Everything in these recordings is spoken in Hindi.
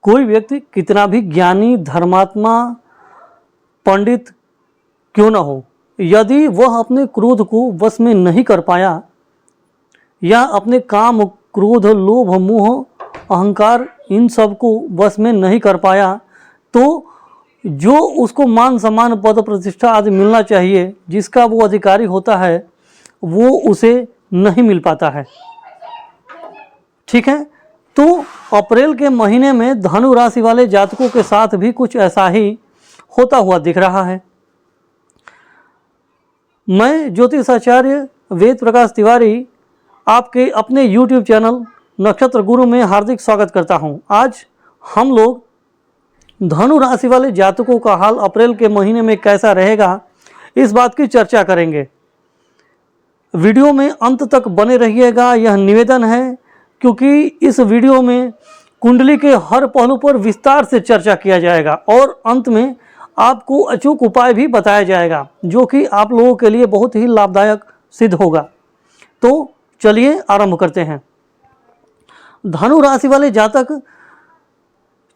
कोई व्यक्ति कितना भी ज्ञानी, धर्मात्मा, पंडित क्यों न हो, यदि वह अपने क्रोध को वश में नहीं कर पाया या अपने काम, क्रोध, लोभ, मोह, अहंकार इन सब को वश में नहीं कर पाया, तो जो उसको मान सम्मान, पद प्रतिष्ठा आदि मिलना चाहिए, जिसका वो अधिकारी होता है, वो उसे नहीं मिल पाता है। ठीक है, तो अप्रैल के महीने में धनु राशि वाले जातकों के साथ भी कुछ ऐसा ही होता हुआ दिख रहा है। मैं ज्योतिषाचार्य वेद प्रकाश तिवारी आपके अपने YouTube चैनल नक्षत्र गुरु में हार्दिक स्वागत करता हूं। आज हम लोग धनु राशि वाले जातकों का हाल अप्रैल के महीने में कैसा रहेगा, इस बात की चर्चा करेंगे। वीडियो में अंत तक बने रहिएगा, यह निवेदन है, क्योंकि इस वीडियो में कुंडली के हर पहलू पर विस्तार से चर्चा किया जाएगा और अंत में आपको अचूक उपाय भी बताया जाएगा, जो कि आप लोगों के लिए बहुत ही लाभदायक सिद्ध होगा। तो चलिए आरंभ करते हैं। धनु राशि वाले जातक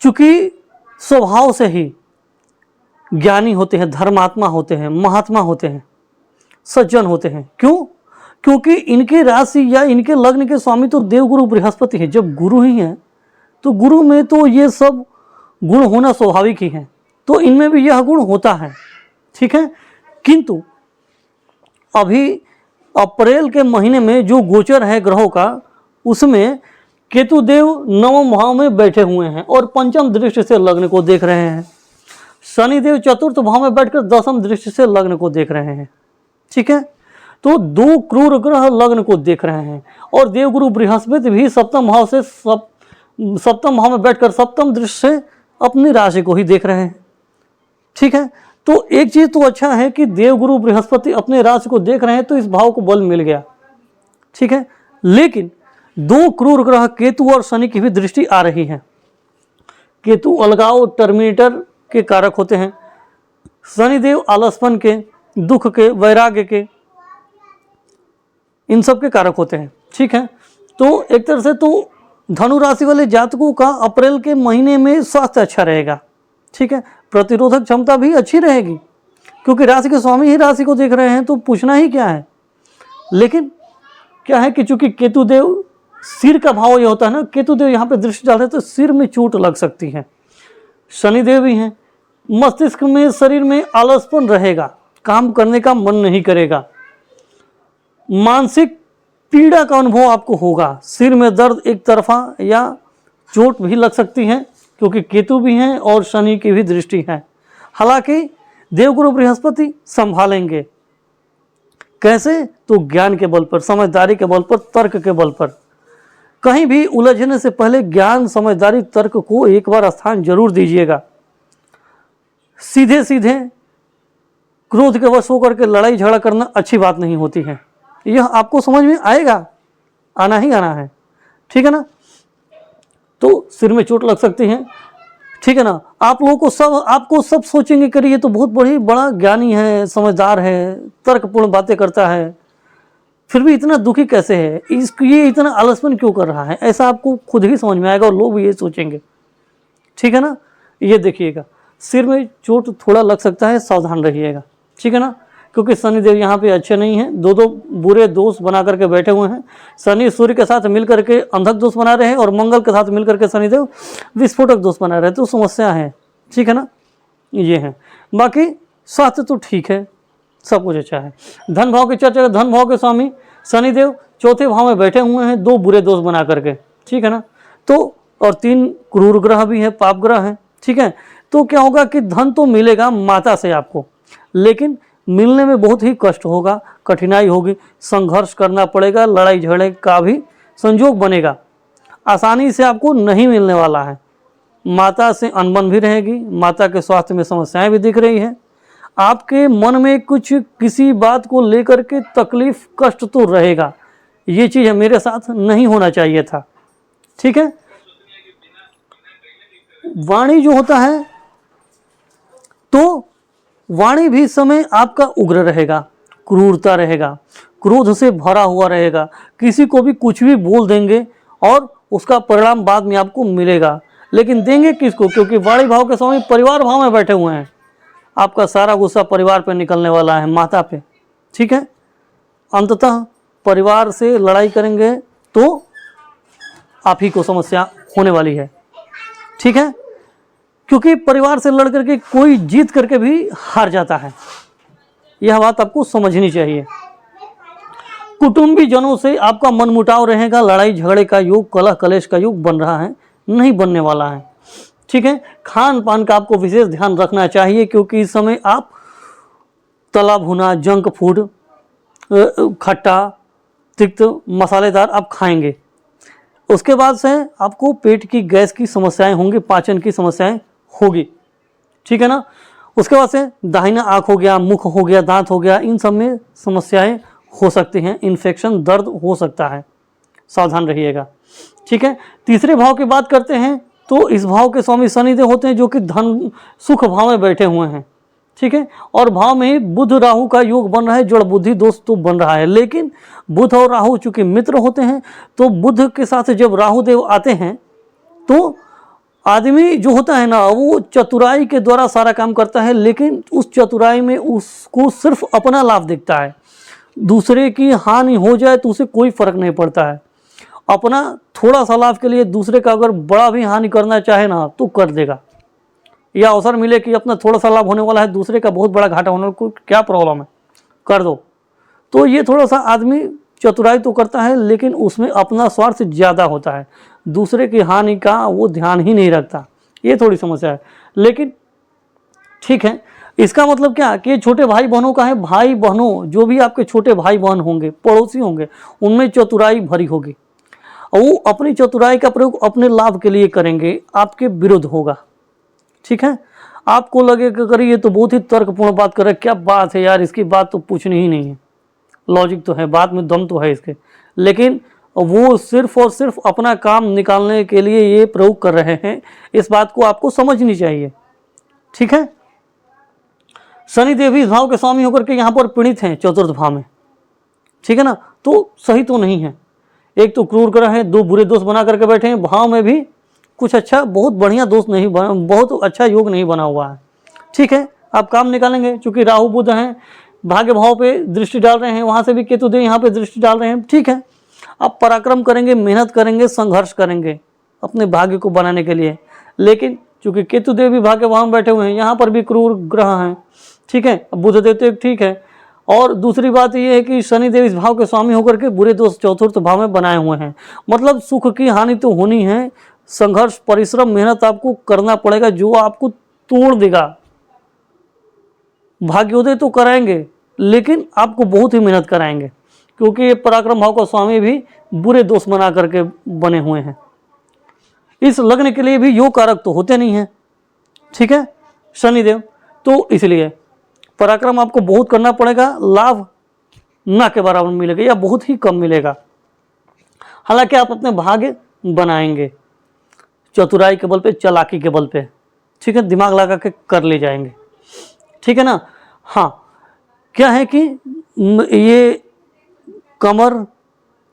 चूंकि स्वभाव से ही ज्ञानी होते हैं, धर्मात्मा होते हैं, महात्मा होते हैं, सज्जन होते हैं। क्यों? क्योंकि इनके राशि या इनके लग्न के स्वामी तो देवगुरु बृहस्पति है। जब गुरु ही हैं तो गुरु में तो ये सब गुण होना स्वाभाविक ही है, तो इनमें भी यह गुण होता है। ठीक है, किंतु अभी अप्रैल के महीने में जो गोचर है ग्रहों का, उसमें केतु देव नवम भाव में बैठे हुए हैं और पंचम दृष्टि से लग्न को देख रहे हैं। शनिदेव चतुर्थ भाव में बैठकर दसम दृष्टि से लग्न को देख रहे हैं। ठीक है, तो दो क्रूर ग्रह लग्न को देख रहे हैं और देवगुरु बृहस्पति भी सप्तम भाव से सप्तम भाव में बैठकर सप्तम दृष्टि से अपनी राशि को ही देख रहे हैं। ठीक है, तो एक चीज तो अच्छा है कि देवगुरु बृहस्पति अपने राशि को देख रहे हैं, तो इस भाव को बल मिल गया। ठीक है, लेकिन दो क्रूर ग्रह केतु और शनि की भी दृष्टि आ रही है। केतु अलगाव, टर्मिनेटर के कारक होते हैं। शनिदेव आलसपन के, दुख के, वैराग्य के, इन सब के कारक होते हैं। ठीक है, तो एक तरह से तो धनु राशि वाले जातकों का अप्रैल के महीने में स्वास्थ्य अच्छा रहेगा। ठीक है, प्रतिरोधक क्षमता भी अच्छी रहेगी, क्योंकि राशि के स्वामी ही राशि को देख रहे हैं, तो पूछना ही क्या है। लेकिन क्या है कि चूंकि केतु देव सिर का भाव ये होता है ना, केतु देव यहाँ पे दृष्टि डाल रहे हैं, तो सिर में चोट लग सकती है। शनिदेव भी हैं, मस्तिष्क में, शरीर में आलसपन रहेगा, काम करने का मन नहीं करेगा, मानसिक पीड़ा का अनुभव आपको होगा, सिर में दर्द एक तरफा या चोट भी लग सकती है, क्योंकि केतु भी हैं और शनि की भी दृष्टि है। हालांकि देवगुरु बृहस्पति संभालेंगे। कैसे? तो ज्ञान के बल पर, समझदारी के बल पर, तर्क के बल पर। कहीं भी उलझने से पहले ज्ञान, समझदारी, तर्क को एक बार स्थान जरूर दीजिएगा। सीधे सीधे क्रोध के वश होकर के लड़ाई झगड़ा करना अच्छी बात नहीं होती है। यह आपको समझ में आएगा, आना ही आना है। ठीक है ना, तो सिर में चोट लग सकती है। ठीक है ना, आप लोगों को आपको सब सोचेंगे कि ये तो बहुत बड़ा ज्ञानी है, समझदार है, तर्कपूर्ण बातें करता है, फिर भी इतना दुखी कैसे है, ये इतना आलसपन क्यों कर रहा है, ऐसा आपको खुद ही समझ में आएगा और लोग भी ये सोचेंगे। ठीक है ना, ये देखिएगा, सिर में चोट थोड़ा लग सकता है, सावधान रहिएगा। ठीक है ना, क्योंकि शनिदेव यहाँ पे अच्छे नहीं हैं, दो बुरे दोष बना करके बैठे हुए हैं। शनि सूर्य के साथ मिलकर के अंधक दोष बना रहे हैं और मंगल के साथ मिलकर के शनिदेव विस्फोटक दोष बना रहे हैं, तो समस्या है। ठीक है ना, ये है। बाकी स्वास्थ्य तो ठीक है, सब कुछ अच्छा है। धन भाव की चर्चा, धन भाव के स्वामी शनिदेव चौथे भाव में बैठे हुए हैं, दो बुरे दोष बना करके। ठीक है ना, तो और तीन क्रूर ग्रह भी है, पाप ग्रह है। ठीक है, तो क्या होगा कि धन तो मिलेगा माता से आपको, लेकिन मिलने में बहुत ही कष्ट होगा, कठिनाई होगी, संघर्ष करना पड़ेगा, लड़ाई झगड़े का भी संजोग बनेगा, आसानी से आपको नहीं मिलने वाला है। माता से अनबन भी रहेगी, माता के स्वास्थ्य में समस्याएं भी दिख रही है, आपके मन में कुछ किसी बात को लेकर के तकलीफ, कष्ट तो रहेगा। ये चीज़ मेरे साथ नहीं होना चाहिए था। ठीक है, वाणी जो होता है, तो वाणी भी इस समय आपका उग्र रहेगा, क्रूरता रहेगा, क्रोध से भरा हुआ रहेगा, किसी को भी कुछ भी बोल देंगे और उसका परिणाम बाद में आपको मिलेगा। लेकिन देंगे किसको, क्योंकि वाणी भाव के स्वामी परिवार भाव में बैठे हुए हैं। आपका सारा गुस्सा परिवार पे निकलने वाला है, माता पे, ठीक है। अंततः परिवार से लड़ाई करेंगे तो आप ही को समस्या होने वाली है, ठीक है। क्योंकि परिवार से लड़ करके कोई जीत करके भी हार जाता है, यह बात आपको समझनी चाहिए। कुटुंबी जनों से आपका मनमुटाव रहेगा, लड़ाई झगड़े का योग, कलह कलेश का योग बन रहा है, नहीं बनने वाला है, ठीक है। खान पान का आपको विशेष ध्यान रखना चाहिए, क्योंकि इस समय आप तला भुना, जंक फूड, खट्टा तिक्त मसालेदार आप खाएंगे। उसके बाद से आपको पेट की गैस की समस्याएं होंगी, पाचन की समस्याएं होगी, ठीक है ना। उसके बाद से दाहिना आँख हो गया, मुख हो गया, दांत हो गया, इन सब में समस्याएं हो सकती हैं, इन्फेक्शन, दर्द हो सकता है, सावधान रहिएगा, ठीक है। तीसरे भाव की बात करते हैं तो इस भाव के स्वामी शनिदेव होते हैं, जो कि धन सुख भाव में बैठे हुए हैं, ठीक है। और भाव में ही बुध राहु का योग बन रहा है, जड़ बुद्धि दोष तो बन रहा है। लेकिन बुध और राहु चूंकि मित्र होते हैं, तो बुध के साथ जब राहु देव आते हैं तो आदमी जो होता है ना, वो चतुराई के द्वारा सारा काम करता है, लेकिन उस चतुराई में उसको सिर्फ अपना लाभ दिखता है। दूसरे की हानि हो जाए तो उसे कोई फर्क नहीं पड़ता है। अपना थोड़ा सा लाभ के लिए दूसरे का अगर बड़ा भी हानि करना चाहे ना तो कर देगा, या अवसर मिले कि अपना थोड़ा सा लाभ होने वाला है, दूसरे का बहुत बड़ा घाटा होने को क्या प्रॉब्लम है, कर दो। तो ये थोड़ा सा आदमी चतुराई तो करता है, लेकिन उसमें अपना स्वार्थ ज़्यादा होता है, दूसरे की हानि का वो ध्यान ही नहीं रखता, ये थोड़ी समस्या है। लेकिन ठीक है, इसका मतलब क्या कि छोटे भाई बहनों का है। भाई बहनों, जो भी आपके छोटे भाई बहन होंगे, पड़ोसी होंगे, उनमें चतुराई भरी होगी, और वो अपनी चतुराई का प्रयोग अपने लाभ के लिए करेंगे, आपके विरुद्ध होगा, ठीक है। आपको लगेगा अगर ये तो बहुत ही तर्कपूर्ण बात कर रहा है, क्या बात है यार, इसकी बात तो पूछनी ही नहीं है, लॉजिक तो है, बात में दम तो है इसके, लेकिन वो सिर्फ और सिर्फ अपना काम निकालने के लिए ये प्रयोग कर रहे हैं, इस बात को आपको समझनी चाहिए, ठीक है। शनि देव इस भाव के स्वामी होकर के यहाँ पर पीड़ित हैं चतुर्थ भाव में, ठीक है ना, तो सही तो नहीं है। एक तो क्रूर ग्रह है, दो बुरे दोस्त बना करके बैठे हैं, भाव में भी कुछ अच्छा बहुत बढ़िया दोस्त नहीं बना, बहुत अच्छा योग नहीं बना हुआ है, ठीक है। आप काम निकालेंगे, चूंकि राहु बुध हैं, भाग्य भाव पे दृष्टि डाल रहे हैं, वहाँ से भी केतु देव यहाँ पे दृष्टि डाल रहे हैं, ठीक है। आप पराक्रम करेंगे, मेहनत करेंगे, संघर्ष करेंगे अपने भाग्य को बनाने के लिए। लेकिन चूंकि केतु देव भी भाग्य भाव में बैठे हुए हैं, यहाँ पर भी क्रूर ग्रह हैं, ठीक है। बुध देव तो ठीक है, और दूसरी बात यह है कि शनि देव इस भाव के स्वामी होकर के बुरे दोस्त चतुर्थ भाव में बनाए हुए हैं, मतलब सुख की हानि तो होनी है, संघर्ष, परिश्रम, मेहनत आपको करना पड़ेगा, जो आपको तोड़ देगा। भाग्योदय तो कराएंगे, लेकिन आपको बहुत ही मेहनत कराएंगे, क्योंकि ये पराक्रम भाव का स्वामी भी बुरे दोस्त बना करके बने हुए हैं। इस लग्न के लिए भी योग कारक तो होते नहीं हैं, ठीक है, शनिदेव, तो इसलिए पराक्रम आपको बहुत करना पड़ेगा, लाभ ना के बराबर मिलेगा या बहुत ही कम मिलेगा। हालांकि आप अपने भाग्य बनाएंगे चतुराई के बल पे, चालाकी के बल पे, ठीक है, दिमाग लगा के कर ले जाएंगे, ठीक है ना। हाँ, क्या है कि ये कमर,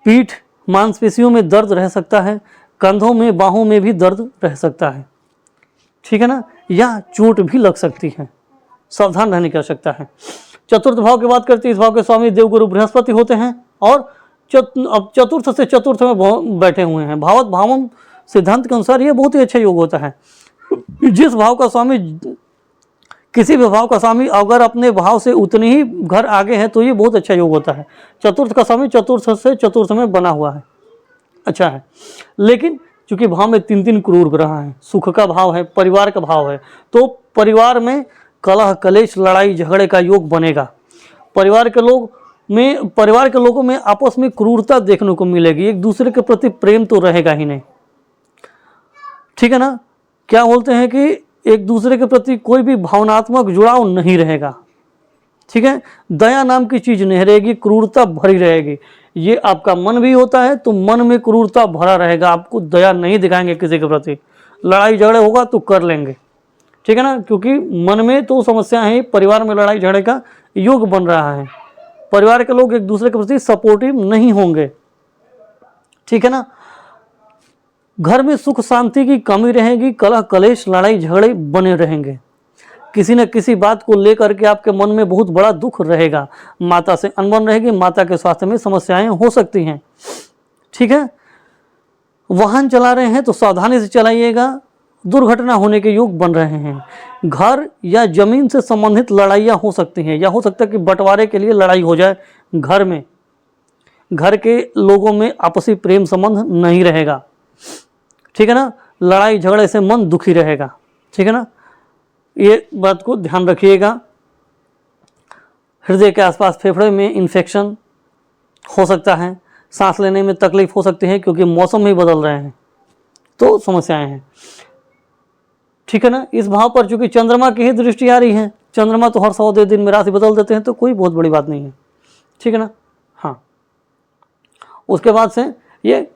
पीठ, मांसपेशियों में दर्द रह सकता है, कंधों में, बाहों में भी दर्द रह सकता है, ठीक है ना, या चोट भी लग सकती है, सावधान रहने की आवश्यकता है। चतुर्थ भाव की बात करते हैं, इस भाव के स्वामी देवगुरु बृहस्पति होते हैं, और चतुर्थ से चतुर्थ में बैठे हुए हैं। भावत भावम सिद्धांत के अनुसार ये बहुत ही अच्छा योग होता है। जिस भाव का स्वामी, किसी भी भाव का स्वामी अगर अपने भाव से उतनी ही घर आगे है तो ये बहुत अच्छा योग होता है। चतुर्थ का स्वामी चतुर्थ से चतुर्थ में बना हुआ है, अच्छा है। लेकिन चूंकि भाव में तीन तीन क्रूर ग्रह हैं, सुख का भाव है, परिवार का भाव है, तो परिवार में कलह कलेश, लड़ाई झगड़े का योग बनेगा। परिवार के लोगों में आपस में क्रूरता देखने को मिलेगी, एक दूसरे के प्रति प्रेम तो रहेगा ही नहीं, ठीक है ना। क्या बोलते हैं कि एक दूसरे के प्रति कोई भी भावनात्मक जुड़ाव नहीं रहेगा, ठीक है। दया नाम की चीज नहीं रहेगी, क्रूरता भरी रहेगी। ये आपका मन भी होता है तो मन में क्रूरता भरा रहेगा, आपको दया नहीं दिखाएंगे किसी के प्रति। लड़ाई झगड़े होगा तो कर लेंगे, ठीक है ना, क्योंकि मन में तो समस्या है, परिवार में लड़ाई झगड़े का योग बन रहा है, परिवार के लोग एक दूसरे के प्रति सपोर्टिव नहीं होंगे, ठीक है ना। घर में सुख शांति की कमी रहेगी, कलह कलेश लड़ाई झगड़े बने रहेंगे। किसी न किसी बात को लेकर के आपके मन में बहुत बड़ा दुख रहेगा। माता से अनबन रहेगी, माता के स्वास्थ्य में समस्याएं हो सकती हैं। ठीक है, वाहन चला रहे हैं तो सावधानी से चलाइएगा, दुर्घटना होने के योग बन रहे हैं। घर या जमीन से संबंधित लड़ाइयाँ हो सकती हैं, या हो सकता है कि बंटवारे के लिए लड़ाई हो जाए घर में। घर के लोगों में आपसी प्रेम संबंध नहीं रहेगा। ठीक है ना, लड़ाई झगड़े से मन दुखी रहेगा। ठीक है ना, ये बात को ध्यान रखिएगा। हृदय के आसपास फेफड़े में इन्फेक्शन हो सकता है, सांस लेने में तकलीफ हो सकती है, क्योंकि मौसम ही बदल रहे हैं तो समस्याएं हैं। ठीक है ना, इस भाव पर चूंकि चंद्रमा की ही दृष्टि आ रही है, चंद्रमा तो हर 100 दिन में राशि बदल देते हैं, तो कोई बहुत बड़ी बात नहीं है। ठीक है ना, हाँ। उसके बाद से ये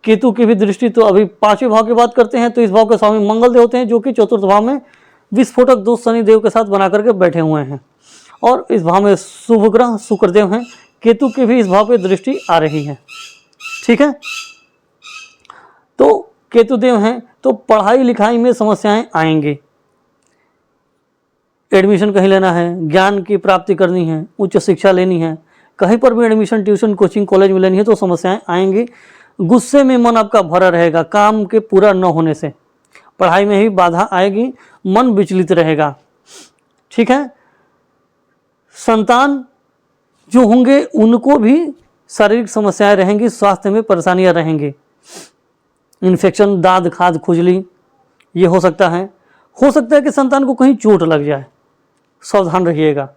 केतु की भी दृष्टि, तो अभी 5वें भाव की बात करते हैं, तो इस भाव के स्वामी मंगल देव होते हैं, जो कि चतुर्थ भाव में विस्फोटक दोस्त शनि देव के साथ बना करके बैठे हुए हैं। और इस भाव में शुभ ग्रह शुक्रदेव हैं, केतु की भी इस भाव पे दृष्टि आ रही है। ठीक है, तो केतु देव हैं तो पढ़ाई लिखाई में समस्याएं आएंगी। एडमिशन कहीं लेना है, ज्ञान की प्राप्ति करनी है, उच्च शिक्षा लेनी है, कहीं पर भी एडमिशन ट्यूशन कोचिंग कॉलेज में लेनी है तो समस्याएं आएंगी। गुस्से में मन आपका भरा रहेगा, काम के पूरा न होने से पढ़ाई में ही बाधा आएगी, मन विचलित रहेगा। ठीक है, संतान जो होंगे उनको भी शारीरिक समस्याएं रहेंगी, स्वास्थ्य में परेशानियां रहेंगी, इन्फेक्शन, दाद खाद खुजली ये हो सकता है। हो सकता है कि संतान को कहीं चोट लग जाए, सावधान रहिएगा।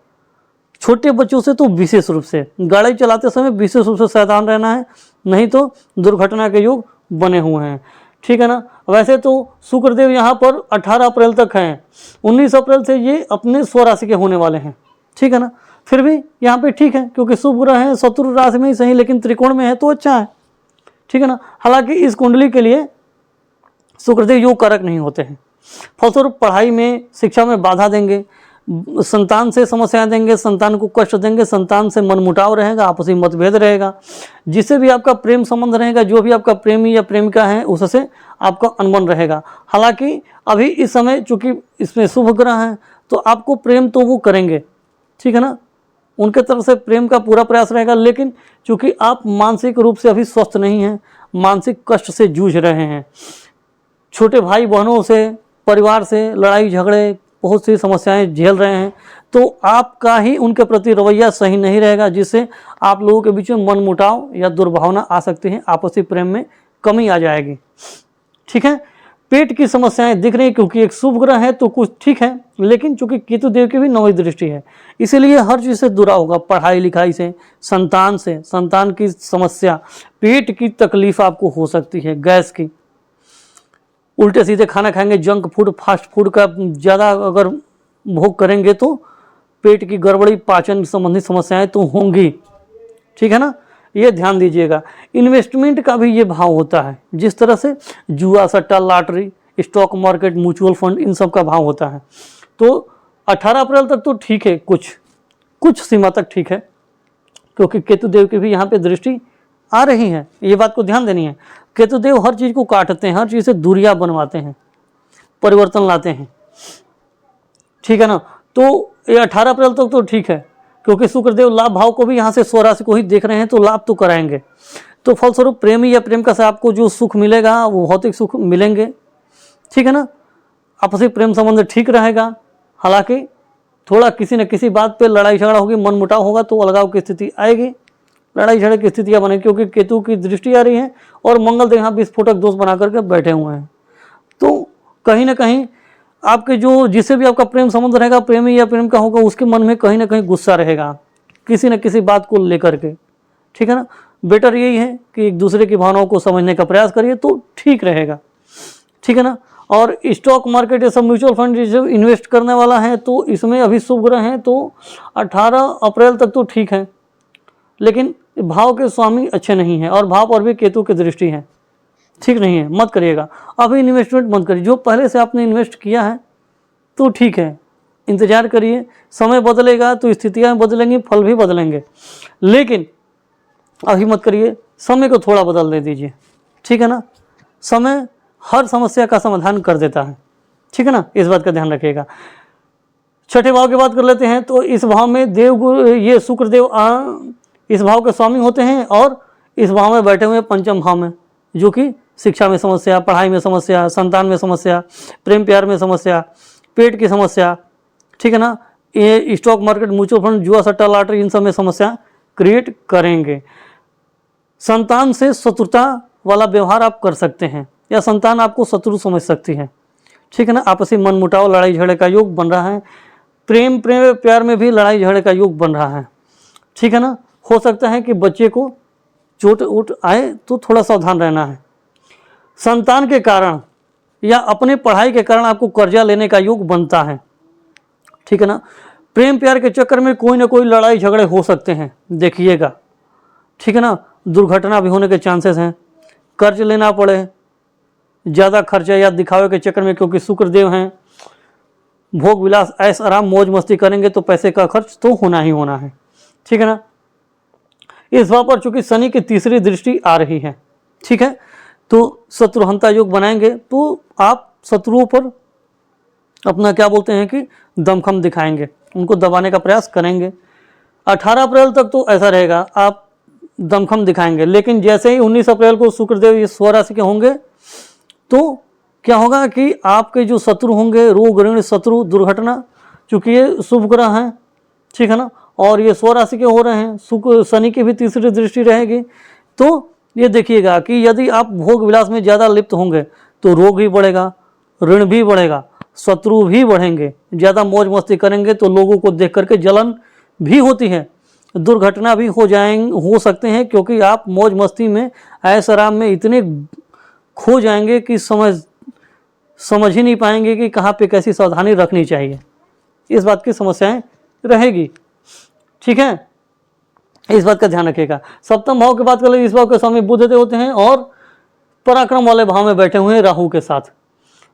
छोटे बच्चों से तो विशेष रूप से, गाड़ी चलाते समय विशेष रूप से सावधान रहना है, नहीं तो दुर्घटना के योग बने हुए हैं। ठीक है ना, वैसे तो शुक्रदेव यहाँ पर 18 अप्रैल तक हैं, 19 अप्रैल से ये अपने स्वराशि के होने वाले हैं। ठीक है ना, फिर भी यहाँ पे ठीक है, क्योंकि शुभ ग्रह है, शत्रु राशि में ही सही लेकिन त्रिकोण में है तो अच्छा है। ठीक है ना, हालांकि इस कुंडली के लिए शुक्रदेव योग कारक नहीं होते हैं, फलस्वरूप पढ़ाई में शिक्षा में बाधा देंगे, संतान से समस्याएं देंगे, संतान को कष्ट देंगे, संतान से मनमुटाव रहेगा, आपसी मतभेद रहेगा, जिससे भी आपका प्रेम संबंध रहेगा, जो भी आपका प्रेमी या प्रेमिका है उससे आपका अनबन रहेगा। हालांकि अभी इस समय चूंकि इसमें शुभ ग्रह है तो आपको प्रेम तो वो करेंगे। ठीक है ना, उनके तरफ से प्रेम का पूरा प्रयास रहेगा, लेकिन चूंकि आप मानसिक रूप से अभी स्वस्थ नहीं हैं, मानसिक कष्ट से जूझ रहे हैं, छोटे भाई बहनों से, परिवार से लड़ाई झगड़े, बहुत सी समस्याएं झेल रहे हैं, तो आपका ही उनके प्रति रवैया सही नहीं रहेगा, जिससे आप लोगों के बीच में मनमुटाव या दुर्भावना आ सकती है, आपसी प्रेम में कमी आ जाएगी। ठीक है, पेट की समस्याएं दिख रही, क्योंकि एक शुभ ग्रह है तो कुछ ठीक है, लेकिन चूंकि केतु देव की भी 9वीं दृष्टि है, इसीलिए हर चीज़ से दूरा होगा, पढ़ाई लिखाई से, संतान की समस्या, पेट की तकलीफ आपको हो सकती है, गैस की, उल्टे सीधे खाना खाएंगे, जंक फूड फास्ट फूड का ज़्यादा अगर भोग करेंगे तो पेट की गड़बड़ी, पाचन संबंधी समस्याएं तो होंगी। ठीक है ना, ये ध्यान दीजिएगा। इन्वेस्टमेंट का भी ये भाव होता है, जिस तरह से जुआ सट्टा lottery stock market mutual fund in सब का भाव होता है। तो 18 अप्रैल तक तो ठीक है, कुछ सीमा तक ठीक है, क्योंकि केतु देव की भी यहाँ पे दृष्टि आ रही है, ये बात को ध्यान देनी है। केतु देव हर चीज़ को काटते हैं, हर चीज़ से दूरियां बनवाते हैं, परिवर्तन लाते हैं। ठीक है ना, तो ये 18 अप्रैल तक तो ठीक है, क्योंकि शुक्रदेव लाभ भाव को भी यहाँ से स्वराशि को ही देख रहे हैं, तो लाभ तो कराएंगे। तो फलस्वरूप प्रेमी या प्रेमिका से आपको जो सुख मिलेगा वो भौतिक सुख मिलेंगे। ठीक है ना, आपसी प्रेम संबंध ठीक रहेगा। हालांकि थोड़ा किसी न किसी बात पे लड़ाई झगड़ा होगी, मनमुटाव होगा तो अलगाव की स्थिति आएगी, लड़ाई झगड़े की स्थितियाँ बनेगी, क्योंकि केतु की दृष्टि आ रही है और मंगल देव यहाँ विस्फोटक दोष बना करके बैठे हुए हैं। तो कहीं ना कहीं आपके जो जिससे भी आपका प्रेम संबंध रहेगा, प्रेमी या प्रेमिका होगा, उसके मन में कहीं ना कहीं गुस्सा रहेगा किसी न किसी बात को लेकर के। ठीक है ना, बेटर यही है कि एक दूसरे की भावनाओं को समझने का प्रयास करिए तो ठीक रहेगा। ठीक है ना, और स्टॉक मार्केट ये सब म्यूचुअल फंड जो इन्वेस्ट करने वाला है तो इसमें अभी शुभ ग्रह हैं, तो 18 अप्रैल तक तो ठीक है, लेकिन भाव के स्वामी अच्छे नहीं हैं और भाव पर भी केतु की दृष्टि है, ठीक नहीं है, मत करिएगा। अभी इन्वेस्टमेंट मत करिए, जो पहले से आपने इन्वेस्ट किया है तो ठीक है, इंतजार करिए, समय बदलेगा तो स्थितियाँ बदलेंगी, फल भी बदलेंगे, लेकिन अभी मत करिए, समय को थोड़ा बदल दे दीजिए। ठीक है ना, समय हर समस्या का समाधान कर देता है, ठीक है ना, इस बात का ध्यान रखिएगा। छठे भाव की बात कर लेते हैं, तो इस भाव में देवगुरु, ये शुक्रदेव इस भाव के स्वामी होते हैं, और इस भाव में बैठे हुए हैं पंचम भाव में, जो कि शिक्षा में समस्या, पढ़ाई में समस्या, संतान में समस्या, प्रेम प्यार में समस्या, पेट की समस्या, ठीक है ना, ये स्टॉक मार्केट, म्यूचुअल फंड, जुआ सट्टा लॉटरी, इन सब में समस्या क्रिएट करेंगे। संतान से शत्रुता वाला व्यवहार आप कर सकते हैं, या संतान आपको शत्रु समझ सकती है, ठीक है ना। आपसी मनमुटाव, लड़ाई झगड़े का योग बन रहा है। प्रेम प्यार में भी लड़ाई झगड़े का योग बन रहा है, ठीक है ना। हो सकता है कि बच्चे को चोट उठ आए, तो थोड़ा सावधान रहना है। संतान के कारण या अपने पढ़ाई के कारण आपको कर्जा लेने का योग बनता है, ठीक है ना। प्रेम प्यार के चक्कर में कोई ना कोई लड़ाई झगड़े हो सकते हैं, देखिएगा, ठीक है ना। दुर्घटना भी होने के चांसेस हैं। कर्ज लेना पड़े, ज़्यादा खर्चा या दिखावे के चक्कर में, क्योंकि शुक्रदेव हैं, भोग विलास, ऐश आराम, मौज मस्ती करेंगे तो पैसे का खर्च तो होना ही होना है, ठीक है ना। इस भाव पर चूंकि शनि की तीसरी दृष्टि आ रही है, ठीक है, तो शत्रुहंता योग बनाएंगे, तो आप शत्रुओं पर अपना क्या बोलते हैं कि दमखम दिखाएंगे, उनको दबाने का प्रयास करेंगे। 18 अप्रैल तक तो ऐसा रहेगा, आप दमखम दिखाएंगे, लेकिन जैसे ही 19 अप्रैल को शुक्रदेव ये स्वराशि के होंगे, तो क्या होगा कि आपके जो शत्रु होंगे, रोग ऋण शत्रु दुर्घटना, चूँकि ये शुभ ग्रह हैं, ठीक है ना, और ये स्वराशि के हो रहे हैं, शुक्र शनि की भी तीसरी दृष्टि रहेगी, तो ये देखिएगा कि यदि आप भोग विलास में ज़्यादा लिप्त होंगे तो रोग भी बढ़ेगा, ऋण भी बढ़ेगा, शत्रु भी बढ़ेंगे। ज़्यादा मौज मस्ती करेंगे तो लोगों को देख करके जलन भी होती है, दुर्घटना भी हो सकते हैं, क्योंकि आप मौज मस्ती में, ऐश आराम में इतने खो जाएंगे कि समझ ही नहीं पाएंगे कि कहाँ पे कैसी सावधानी रखनी चाहिए। इस बात की समस्याएं रहेगी, ठीक है, इस बात का ध्यान रखिएगा। सप्तम भाव की बात करें, इस भाव के स्वामी बुध देव होते हैं, और पराक्रम वाले भाव में बैठे हुए हैं राहु के साथ।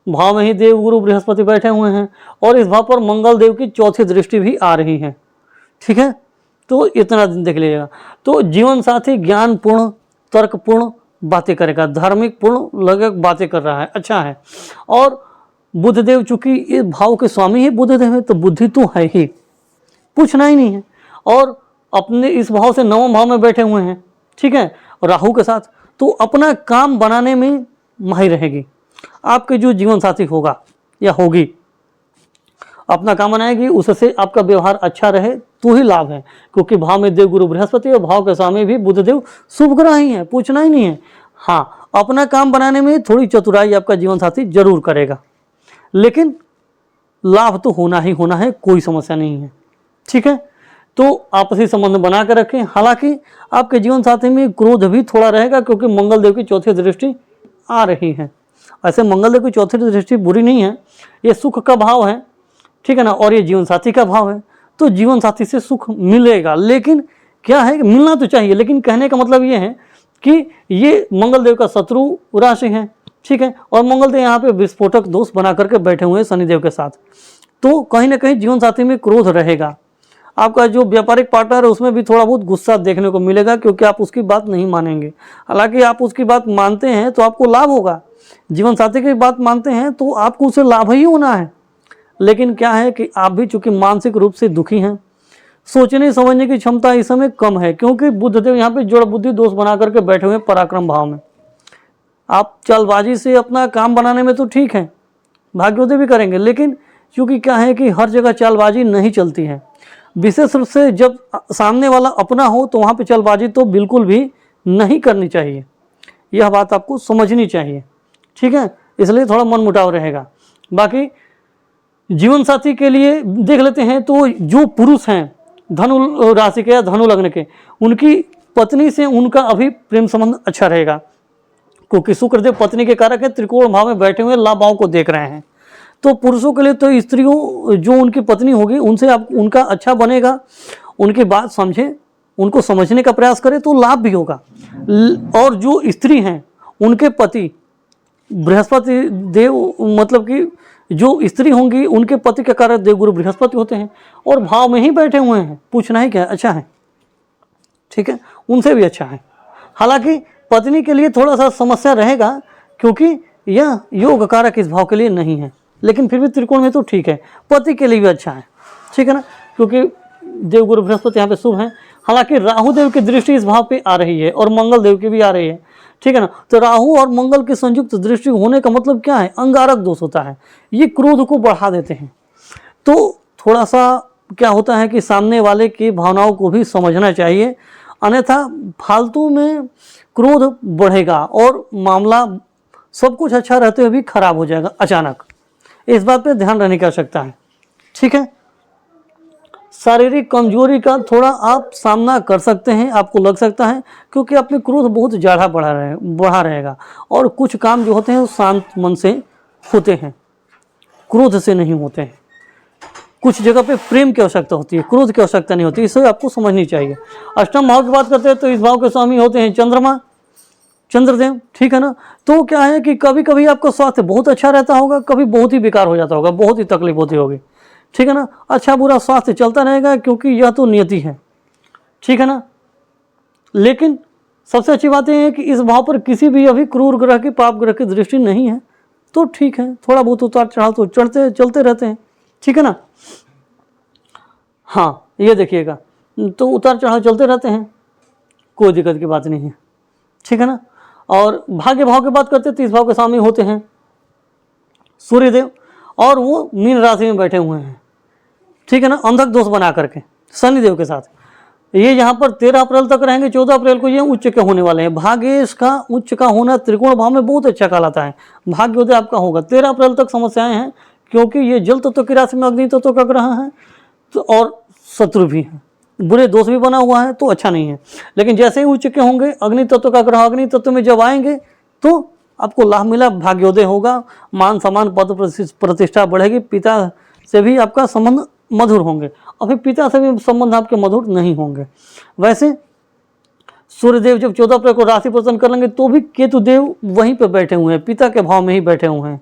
भाव में ही देव गुरु बृहस्पति बैठे हुए हैं, और इस भाव पर मंगल देव की चौथी दृष्टि भी आ रही है, ठीक है। तो इतना दिन देख लीजिएगा। तो जीवन साथी ज्ञानपूर्ण, तर्कपूर्ण बातें करेगा, धार्मिक पूर्ण लगे बातें कर रहा है, अच्छा है। और बुधदेव चूंकि इस भाव के स्वामी ही बुधदेव है, तो बुद्धि तो है ही, पूछना ही नहीं है। और अपने इस भाव से नवम भाव में बैठे हुए हैं, ठीक है, राहु के साथ, तो अपना काम बनाने में माहिर रहेगी। आपके जो जीवन साथी होगा या होगी, अपना काम बनाएगी, उससे आपका व्यवहार अच्छा रहे तो ही लाभ है, क्योंकि भाव में देव गुरु बृहस्पति और भाव के स्वामी भी बुधदेव शुभ ग्रह ही है, पूछना ही नहीं है। हाँ, अपना काम बनाने में थोड़ी चतुराई आपका जीवन साथी जरूर करेगा, लेकिन लाभ तो होना ही होना है, कोई समस्या नहीं है, ठीक है। तो आपसी संबंध बना कर रखें। हालांकि आपके जीवन साथी में क्रोध भी थोड़ा रहेगा, क्योंकि मंगल देव की चौथी दृष्टि आ रही है। ऐसे मंगल देव की चौथी दृष्टि बुरी नहीं है, ये सुख का भाव है, ठीक है ना, और ये जीवन साथी का भाव है, तो जीवन साथी से सुख मिलेगा। लेकिन क्या है, मिलना तो चाहिए, लेकिन कहने का मतलब ये है कि ये मंगल देव का शत्रु राशि है, ठीक है, और मंगल देव यहाँ पे विस्फोटक दोष बना करके बैठे हुए हैं शनिदेव के साथ, तो कहीं ना कहीं जीवन साथी में क्रोध रहेगा। आपका जो व्यापारिक पार्टनर है उसमें भी थोड़ा बहुत गुस्सा देखने को मिलेगा, क्योंकि आप उसकी बात नहीं मानेंगे। हालांकि आप उसकी बात मानते हैं तो आपको लाभ होगा, जीवन साथी की बात मानते हैं तो आपको उससे लाभ ही होना है। लेकिन क्या है कि आप भी चूंकि मानसिक रूप से दुखी हैं, सोचने समझने की क्षमता इस समय कम है, क्योंकि बुधदेव यहाँ पे जड़ बुद्धि दोष बना करके बैठे हुए पराक्रम भाव में। आप चालबाजी से अपना काम बनाने में तो ठीक है, भाग्योदय भी करेंगे, लेकिन क्योंकि क्या है कि हर जगह चालबाजी नहीं चलती है। विशेष रूप से जब सामने वाला अपना हो तो वहाँ पे चालबाजी तो बिल्कुल भी नहीं करनी चाहिए, यह बात आपको समझनी चाहिए, ठीक है। इसलिए थोड़ा मन मुटाव रहेगा। बाकी जीवन साथी के लिए देख लेते हैं, तो जो पुरुष हैं धनु राशि के या धनु लग्न के, उनकी पत्नी से उनका अभी प्रेम संबंध अच्छा रहेगा, क्योंकि शुक्रदेव पत्नी के कारक है, त्रिकोण भाव में बैठे हुए लाभ भाव को देख रहे हैं। तो पुरुषों के लिए तो स्त्रियों जो उनकी पत्नी होगी उनसे आप उनका अच्छा बनेगा, उनकी बात समझें, उनको समझने का प्रयास करें तो लाभ भी होगा। और जो स्त्री हैं उनके पति बृहस्पति देव, मतलब कि जो स्त्री होंगी उनके पति के कारक देवगुरु बृहस्पति होते हैं, और भाव में ही बैठे हुए हैं, पूछना ही क्या, अच्छा है, ठीक है, उनसे भी अच्छा है। हालांकि पत्नी के लिए थोड़ा सा समस्या रहेगा, क्योंकि यह योग कारक इस भाव के लिए नहीं है, लेकिन फिर भी त्रिकोण में तो ठीक है, पति के लिए भी अच्छा है, ठीक है ना, क्योंकि देवगुरु बृहस्पति यहाँ पे शुभ है। हालांकि राहु देव की दृष्टि इस भाव पे आ रही है और मंगल देव की भी आ रही है, ठीक है ना। तो राहु और मंगल की संयुक्त दृष्टि होने का मतलब क्या है, अंगारक दोष होता है, ये क्रोध को बढ़ा देते हैं। तो थोड़ा सा क्या होता है कि सामने वाले की भावनाओं को भी समझना चाहिए, अन्यथा फालतू में क्रोध बढ़ेगा और मामला सब कुछ अच्छा रहते हुए भी खराब हो जाएगा अचानक। इस बात पे ध्यान रखने की आवश्यकता है, ठीक है। शारीरिक कमजोरी का थोड़ा आप सामना कर सकते हैं, आपको लग सकता है, क्योंकि आप में क्रोध बहुत ज़्यादा बढ़ा रहेगा और कुछ काम जो होते हैं वो शांत मन से होते हैं, क्रोध से नहीं होते हैं। कुछ जगह पे प्रेम की आवश्यकता होती है, क्रोध की आवश्यकता नहीं होती, इसे आपको समझनी चाहिए। अष्टम भाव की बात करते हैं तो इस भाव के स्वामी होते हैं चंद्रमा, चंद्रदेव, ठीक है ना। तो क्या है कि कभी कभी आपका स्वास्थ्य बहुत अच्छा रहता होगा, कभी बहुत ही बेकार हो जाता होगा, बहुत ही तकलीफ होती होगी, ठीक है ना। अच्छा बुरा स्वास्थ्य चलता रहेगा क्योंकि यह तो नियति है, ठीक है ना। लेकिन सबसे अच्छी बात यह है कि इस भाव पर किसी भी अभी क्रूर ग्रह की, पाप ग्रह की दृष्टि नहीं है, तो ठीक है, थोड़ा बहुत उतार चढ़ाव तो चलते रहते हैं, ठीक है ना। हाँ ये देखिएगा, तो उतार चढ़ाव चलते रहते हैं, कोई दिक्कत की बात नहीं है, ठीक है ना। और भाग्य भाव की बात करते हैं तो इस भाव के स्वामी होते हैं सूर्यदेव और वो मीन राशि में बैठे हुए हैं, ठीक है ना, अंधक दोष बना करके शनिदेव के साथ। ये यहाँ पर 13 अप्रैल तक रहेंगे, 14 अप्रैल को ये उच्च के होने वाले हैं। भाग्येश का उच्च का होना त्रिकोण भाव में बहुत अच्छा कहलाता है, भाग्योदय आपका होगा। 13 अप्रैल तक समस्याएं हैं क्योंकि ये जल तत्व की राशि में अग्नि तत्व का ग्रह है, तो और शत्रु भी हैं, बुरे दोष भी बना हुआ है, तो अच्छा नहीं है। लेकिन जैसे ही उच्च के होंगे, अग्नि तत्व का ग्रह अग्नि तत्व में जब आएंगे तो आपको लाभ मिला, भाग्योदय होगा, मान सम्मान पद प्रतिष्ठा बढ़ेगी, पिता से भी आपका संबंध मधुर होंगे, और फिर पिता से भी संबंध आपके मधुर नहीं होंगे। वैसे सूर्यदेव जब 14 अप्रैल को राशि परिवर्तन कर लेंगे तो भी केतु देव वहीं पर बैठे हुए हैं, पिता के भाव में ही बैठे हुए हैं,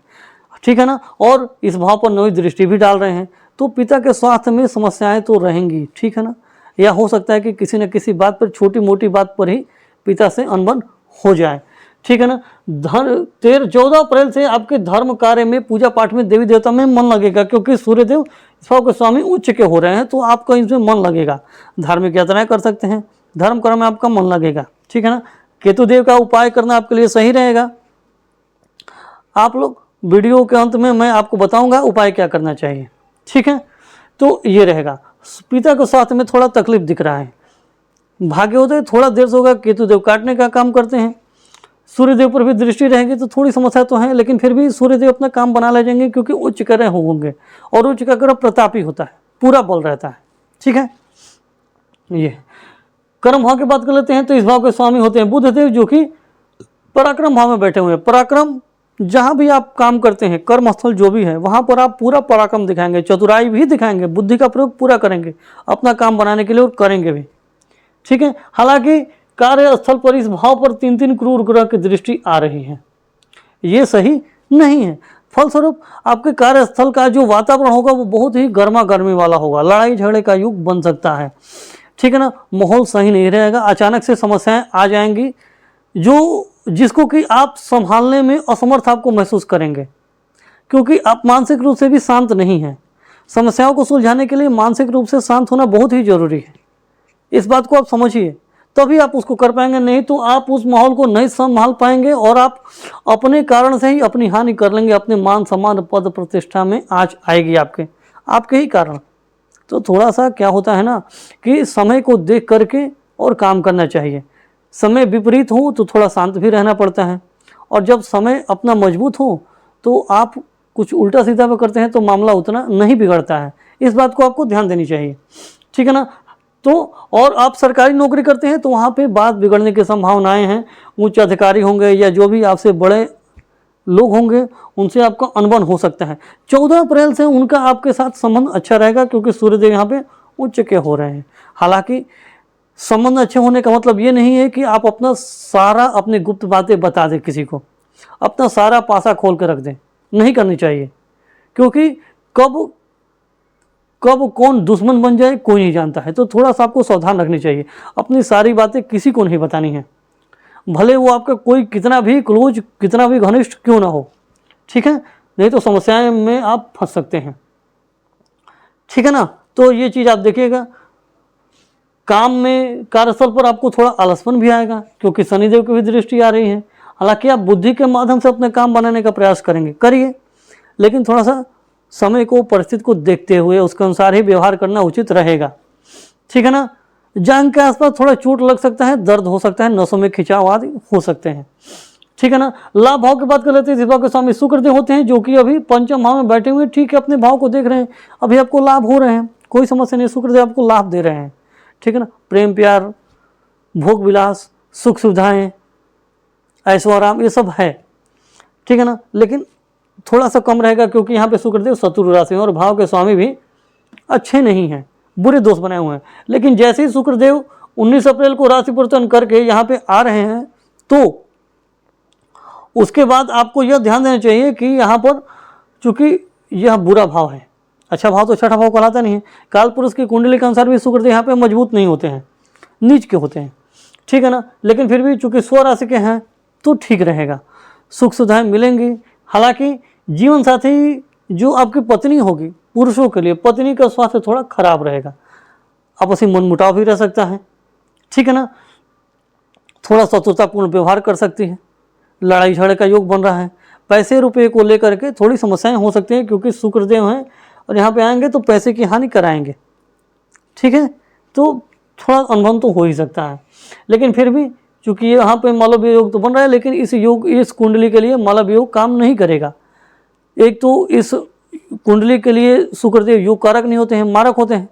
ठीक है ना। और इस भाव पर नई दृष्टि भी डाल रहे हैं, तो पिता के स्वास्थ्य में समस्याएं तो रहेंगी, ठीक है ना। या हो सकता है कि किसी न किसी बात पर, छोटी मोटी बात पर ही पिता से अनबन हो जाए, ठीक है ना। 14 अप्रैल से आपके धर्म कार्य में, पूजा पाठ में, देवी देवता में मन लगेगा, क्योंकि सूर्यदेव इस भाव के स्वामी उच्च के हो रहे हैं, तो आपका इसमें मन लगेगा, धार्मिक यात्राएं कर सकते हैं, धर्म कर्म में आपका मन लगेगा, ठीक है ना। केतुदेव का उपाय करना आपके लिए सही रहेगा। आप लोग वीडियो के अंत में मैं आपको बताऊंगा उपाय क्या करना चाहिए, ठीक है। तो ये रहेगा। पिता को स्वास्थ्य में थोड़ा तकलीफ दिख रहा है, भाग्योदय थोड़ा देर से होगा, केतुदेव काटने का काम करते हैं, सूर्यदेव पर भी दृष्टि रहेगी तो थोड़ी समस्या तो है, लेकिन फिर भी सूर्यदेव अपना काम बना ले जाएंगे, क्योंकि उच्च ग्रह होंगे और उच्च का ग्रह प्रतापी होता है, पूरा बल रहता है, ठीक है। ये कर्म भाव की बात कर लेते हैं तो इस भाव के स्वामी होते हैं बुधदेव, जो कि पराक्रम भाव में बैठे हुए हैं। पराक्रम, जहाँ भी आप काम करते हैं, कर्म स्थल जो भी है, वहाँ पर आप पूरा पराक्रम दिखाएंगे, चतुराई भी दिखाएंगे, बुद्धि का प्रयोग पूरा करेंगे अपना काम बनाने के लिए, और करेंगे भी, ठीक है। हालांकि कार्यस्थल पर इस भाव पर 3 क्रूर ग्रह की दृष्टि आ रही है, ये सही नहीं है। फलस्वरूप आपके कार्यस्थल का जो वातावरण होगा वो बहुत ही गर्मा गर्मी वाला होगा, लड़ाई झगड़े का युग बन सकता है, ठीक है ना। माहौल सही नहीं रहेगा, अचानक से समस्याएं आ जाएंगी जिसको कि आप संभालने में असमर्थ आपको महसूस करेंगे, क्योंकि आप मानसिक रूप से भी शांत नहीं हैं। समस्याओं को सुलझाने के लिए मानसिक रूप से शांत होना बहुत ही जरूरी है, इस बात को आप समझिए, तभी आप उसको कर पाएंगे, नहीं तो आप उस माहौल को नहीं संभाल पाएंगे और आप अपने कारण से ही अपनी हानि कर लेंगे, अपने मान सम्मान पद प्रतिष्ठा में आँच आएगी आपके ही कारण। तो थोड़ा सा क्या होता है ना कि समय को देख करके और काम करना चाहिए। समय विपरीत हो तो थोड़ा शांत भी रहना पड़ता है, और जब समय अपना मजबूत हो तो आप कुछ उल्टा सीधा भी करते हैं तो मामला उतना नहीं बिगड़ता है, इस बात को आपको ध्यान देनी चाहिए, ठीक है ना। तो और आप सरकारी नौकरी करते हैं तो वहाँ पे बात बिगड़ने की संभावनाएं हैं, उच्च अधिकारी होंगे या जो भी आपसे बड़े लोग होंगे उनसे आपका अनबन हो सकता है। 14 अप्रैल से उनका आपके साथ संबंध अच्छा रहेगा, क्योंकि सूर्यदेव यहाँ पे उच्च के हो रहे हैं। हालांकि संबंध अच्छे होने का मतलब ये नहीं है कि आप अपना सारा अपनी गुप्त बातें बता दें किसी को, अपना सारा पासा खोल कर रख दें, नहीं करनी चाहिए, क्योंकि कब कौन दुश्मन बन जाए कोई नहीं जानता है। तो थोड़ा सा आपको सावधान रखनी चाहिए, अपनी सारी बातें किसी को नहीं बतानी है। भले वो आपका कोई कितना भी क्लोज, कितना भी घनिष्ठ क्यों ना हो, ठीक है, नहीं तो समस्याएं में आप फंस सकते हैं, ठीक है ना। तो ये चीज़ आप देखिएगा। काम में, कार्यस्थल पर आपको थोड़ा आलसपन भी आएगा क्योंकि शनिदेव की भी दृष्टि आ रही है। हालांकि आप बुद्धि के माध्यम से अपने काम बनाने का प्रयास करेंगे, करिए, लेकिन थोड़ा सा समय को, परिस्थिति को देखते हुए उसके अनुसार ही व्यवहार करना उचित रहेगा, ठीक है ना। जांघ के आसपास थोड़ा चोट लग सकता है, दर्द हो सकता है, नसों में खिंचाव आदि हो सकते हैं, ठीक है ना। लाभ भाव की बात कर लेते हैं। इस भाव के स्वामी शुक्रदेव होते हैं जो कि अभी पंचम भाव में बैठे हुए, ठीक है, अपने भाव को देख रहे हैं, अभी आपको लाभ हो रहे हैं, कोई समस्या नहीं, शुक्रदेव आपको लाभ दे रहे हैं, ठीक है ना। प्रेम प्यार, भोग विलास, सुख सुविधाएं, ऐशो आराम, ये सब है, ठीक है ना। लेकिन थोड़ा सा कम रहेगा क्योंकि यहाँ पे शुक्रदेव शत्रु राशि में और भाव के स्वामी भी अच्छे नहीं हैं, बुरे दोष बनाए हुए हैं। लेकिन जैसे ही शुक्रदेव 19 अप्रैल को राशि परिवर्तन करके यहाँ पे आ रहे हैं, तो उसके बाद आपको यह ध्यान देना चाहिए कि यहाँ पर चूंकि यह बुरा भाव है, अच्छा भाव तो छठा भाव कहलाता नहीं है। काल पुरुष की कुंडली के अनुसार भी शुक्रदेव यहाँ पे मजबूत नहीं होते हैं, नीच के होते हैं, ठीक है ना। लेकिन फिर भी चूंकि स्वराशि के हैं तो ठीक रहेगा, सुख सुविधाएं मिलेंगी। हालांकि जीवन साथी जो आपकी पत्नी होगी, पुरुषों के लिए पत्नी का स्वास्थ्य थोड़ा खराब रहेगा, आपसी मनमुटाव भी रह सकता है, ठीक है ना। थोड़ा शत्रुतापूर्ण व्यवहार कर सकती है, लड़ाई झगड़े का योग बन रहा है, पैसे रुपये को लेकर के थोड़ी समस्याएं हो सकती हैं क्योंकि शुक्रदेव हैं और यहाँ पे आएंगे तो पैसे की हानि कराएंगे, ठीक है। तो थोड़ा अनुभव तो हो ही सकता है, लेकिन फिर भी चूंकि यहाँ पे मालव योग तो बन रहा है, लेकिन इस योग, इस कुंडली के लिए मालव योग काम नहीं करेगा। एक तो इस कुंडली के लिए शुक्रदेव योग कारक नहीं होते हैं, मारक होते हैं,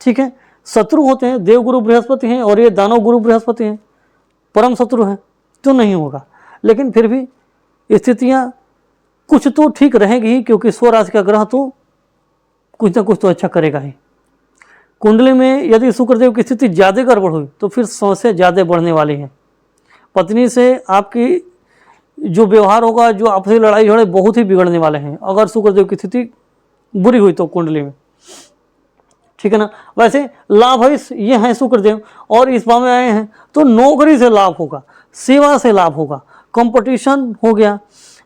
ठीक है, शत्रु होते हैं, देवगुरु बृहस्पति हैं और ये दानव गुरु बृहस्पति हैं, परम शत्रु हैं, तो नहीं होगा। लेकिन फिर भी स्थितियाँ कुछ तो ठीक रहेगी ही क्योंकि स्वराशि का ग्रह तो कुछ ना कुछ तो अच्छा करेगा ही। कुंडली में यदि शुक्रदेव की स्थिति ज़्यादा गड़बड़ हुई तो फिर समस्या ज़्यादा बढ़ने वाली है। पत्नी से आपकी जो व्यवहार होगा, जो आपसी लड़ाई झगड़े बहुत ही बिगड़ने वाले हैं अगर शुक्रदेव की स्थिति बुरी हुई तो कुंडली में, ठीक है ना। वैसे लाभ है, ये हैं शुक्रदेव और इस भाव में आए हैं तो नौकरी से लाभ होगा, सेवा से लाभ होगा, कंपटीशन हो गया,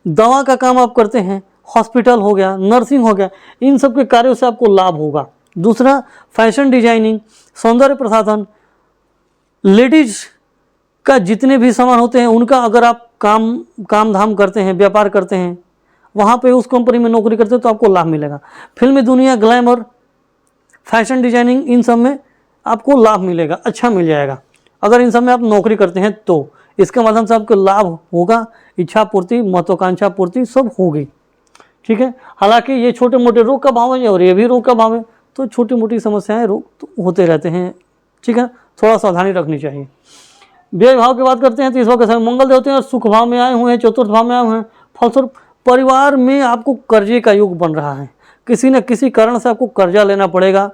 दवा का काम आप करते हैं, हॉस्पिटल हो गया, नर्सिंग हो गया, इन सब के कार्यों से आपको लाभ होगा। दूसरा, फैशन डिजाइनिंग, सौंदर्य प्रसाधन, लेडीज का जितने भी सामान होते हैं उनका अगर आप काम धाम करते हैं, व्यापार करते हैं, वहाँ पे उस कंपनी में नौकरी करते हैं तो आपको लाभ मिलेगा। फिल्मी दुनिया, ग्लैमर, फैशन डिजाइनिंग, इन सब में आपको लाभ मिलेगा, अच्छा मिल जाएगा। अगर इन सब में आप नौकरी करते हैं तो इसके माध्यम से आपको लाभ होगा, इच्छा पूर्ति, महत्वाकांक्षा पूर्ति सब होगी, ठीक है। हालांकि ये छोटे मोटे रोग का भाव है और ये भी रोग का भाव है, तो छोटी मोटी समस्याएं, रोग तो होते रहते हैं, ठीक है, थोड़ा सावधानी रखनी चाहिए। व्यय भाव की बात करते हैं तो इस भाव के समय मंगल देवते हैं, सुख भाव में आए हुए हैं, चतुर्थ भाव में आए हुए हैं। फलस्वरूप परिवार में आपको कर्जे का योग बन रहा है, किसी न किसी कारण से आपको कर्जा लेना पड़ेगा,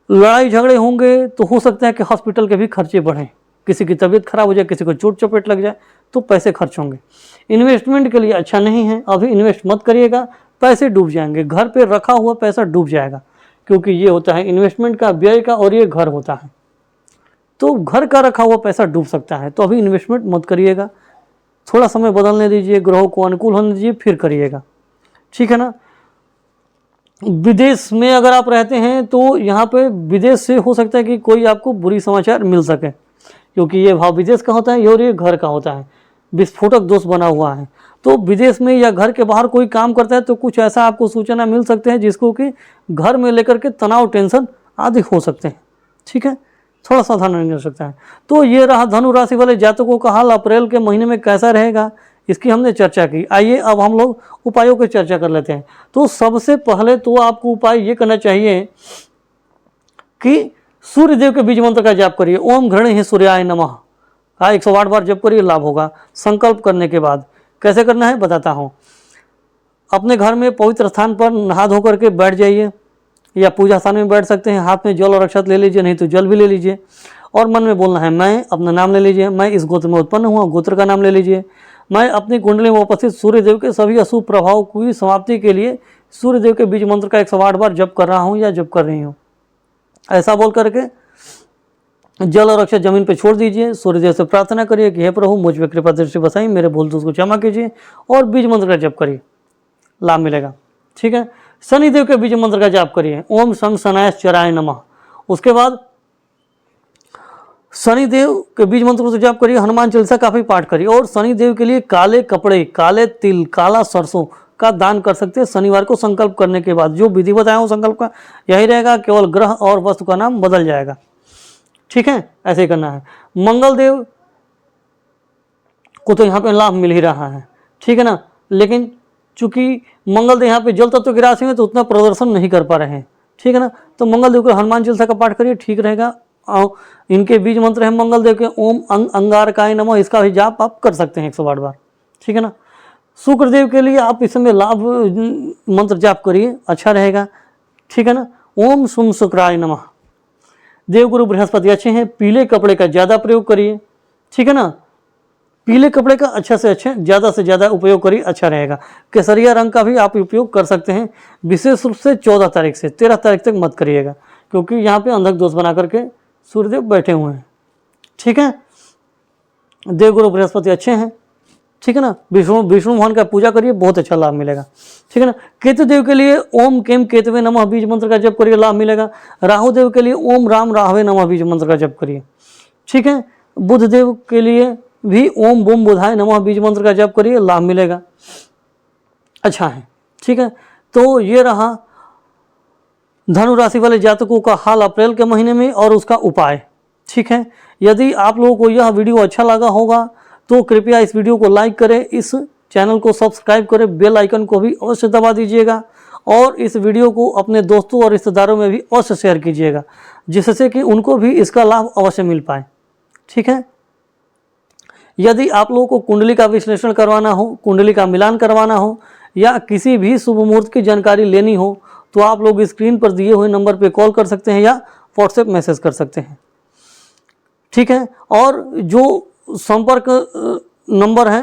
लड़ाई झगड़े होंगे तो हो सकता है कि हॉस्पिटल के भी खर्चे बढ़ें, किसी की तबीयत खराब हो जाए, किसी को चोट चपेट लग जाए तो पैसे खर्च होंगे। इन्वेस्टमेंट के लिए अच्छा नहीं है, अभी इन्वेस्ट मत करिएगा, पैसे डूब जाएंगे, घर पे रखा हुआ पैसा डूब जाएगा क्योंकि ये होता है इन्वेस्टमेंट का, व्यय का, और ये घर होता है तो घर का रखा हुआ पैसा डूब सकता है। तो अभी इन्वेस्टमेंट मत करिएगा, थोड़ा समय बदलने दीजिए, ग्रहों को अनुकूल होने दीजिए, फिर करिएगा, ठीक है ना। विदेश में अगर आप रहते हैं तो यहाँ पे विदेश से हो सकता है कि कोई आपको बुरी समाचार मिल सके क्योंकि ये भाव विदेश का होता है और ये घर का होता है, विस्फोटक दोष बना हुआ है। तो विदेश में या घर के बाहर कोई काम करता है तो कुछ ऐसा आपको सूचना मिल सकते हैं जिसको कि घर में लेकर के तनाव, टेंशन आदि हो सकते हैं, ठीक है, थोड़ा सावधान रहना सकता है। तो ये रहा धनु राशि वाले जातकों का हाल अप्रैल के महीने में कैसा रहेगा, इसकी हमने चर्चा की। आइए अब हम लोग उपायों की चर्चा कर लेते हैं। तो सबसे पहले तो आपको उपाय ये करना चाहिए कि सूर्य देव के बीज मंत्र का जाप करिए, ओम घृणे सूर्याय नमः का 108 बार जप करिए, लाभ होगा। संकल्प करने के बाद कैसे करना है बताता हूँ। अपने घर में पवित्र स्थान पर नहा धो करके बैठ जाइए या पूजा स्थान में बैठ सकते हैं, हाथ में जल और अक्षत ले लीजिए, नहीं तो जल भी ले लीजिए और मन में बोलना है मैं, अपना नाम ले लीजिए, मैं इस गोत्र में उत्पन्न हुआ, गोत्र का नाम ले लीजिए, मैं अपनी कुंडली में उपस्थित सूर्यदेव के सभी अशुभ प्रभाव की समाप्ति के लिए सूर्यदेव के बीज मंत्र का 108 बार जप कर रहा हूँ या जप कर रही हूँ। ऐसा बोल करके जल और अक्षय जमीन पे छोड़ दीजिए। सूर्यदेव से प्रार्थना करिए कि हे प्रभु मुझ पे कृपा दृष्टि बसाई, मेरे भूल दोष को क्षमा कीजिए, और बीज मंत्र का जप करिए, लाभ मिलेगा। ठीक है। शनिदेव के बीज मंत्र का जाप करिए, ओम शं शनायश्चराय नमः। उसके बाद शनिदेव के बीज मंत्र को जाप करिए, हनुमान चालीसा काफी पाठ करिए, और शनिदेव के लिए काले कपड़े, काले तिल, काला सरसों का दान कर सकते हैं शनिवार को। संकल्प करने के बाद जो विधि बताया हूँ संकल्प का यही रहेगा, केवल ग्रह और वस्तु का नाम बदल जाएगा। ठीक है, ऐसे ही करना है। मंगल देव को तो यहाँ पे लाभ मिल ही रहा है, ठीक है ना, लेकिन चूंकि मंगल देव यहाँ पे जल तत्व की राशि में तो उतना प्रदर्शन नहीं कर पा रहे हैं, ठीक है ना। तो मंगल देव को हनुमान चालीसा का पाठ करिए, ठीक रहेगा। इनके बीज मंत्र है मंगल देव के ओम अंगारकाय नमः, इसका भी जाप आप कर सकते हैं 108 बार, ठीक है ना। शुक्रदेव के लिए आप इस समय लाभ मंत्र जाप करिए, अच्छा रहेगा, ठीक है ना। ओम शुम शुक्राय नमः। देवगुरु बृहस्पति अच्छे हैं, पीले कपड़े का ज़्यादा प्रयोग करिए, ठीक है ना। पीले कपड़े का अच्छा से ज़्यादा उपयोग करिए, अच्छा रहेगा। केसरिया रंग का भी आप उपयोग कर सकते हैं, विशेष रूप से 14 तारीख से 13 तारीख तक मत करिएगा, क्योंकि यहाँ पे अंधक दोष बना करके सूर्यदेव बैठे हुए हैं, ठीक है। देवगुरु बृहस्पति अच्छे हैं, ठीक है ना। विष्णु भगवान का पूजा करिए, बहुत अच्छा लाभ मिलेगा, ठीक है ना। केतु देव के लिए ओम केम केतवे नमः बीज मंत्र का जप करिए, लाभ मिलेगा। राहु देव के लिए ओम राम राहवे नमः बीज मंत्र का जप करिए, ठीक है। बुध देव के लिए भी ओम बूम बुधाय नमः बीज मंत्र का जप करिए, लाभ मिलेगा, अच्छा है, ठीक है। तो ये रहा धनु राशि वाले जातकों का हाल अप्रैल के महीने में और उसका उपाय, ठीक है। यदि आप लोगों को यह वीडियो अच्छा लगा होगा तो कृपया इस वीडियो को लाइक करें, इस चैनल को सब्सक्राइब करें, बेल आइकन को भी अवश्य दबा दीजिएगा, और इस वीडियो को अपने दोस्तों और रिश्तेदारों में भी अवश्य शेयर कीजिएगा, जिससे कि उनको भी इसका लाभ अवश्य मिल पाए, ठीक है। यदि आप लोगों को कुंडली का विश्लेषण करवाना हो, कुंडली का मिलान करवाना हो, या किसी भी शुभ मुहूर्त की जानकारी लेनी हो, तो आप लोग स्क्रीन पर दिए हुए नंबर पर कॉल कर सकते हैं या व्हाट्सएप मैसेज कर सकते हैं, ठीक है। और जो संपर्क नंबर है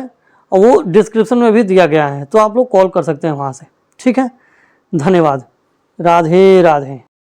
वो डिस्क्रिप्शन में भी दिया गया है, तो आप लोग कॉल कर सकते हैं वहाँ से, ठीक है। धन्यवाद। राधे राधे।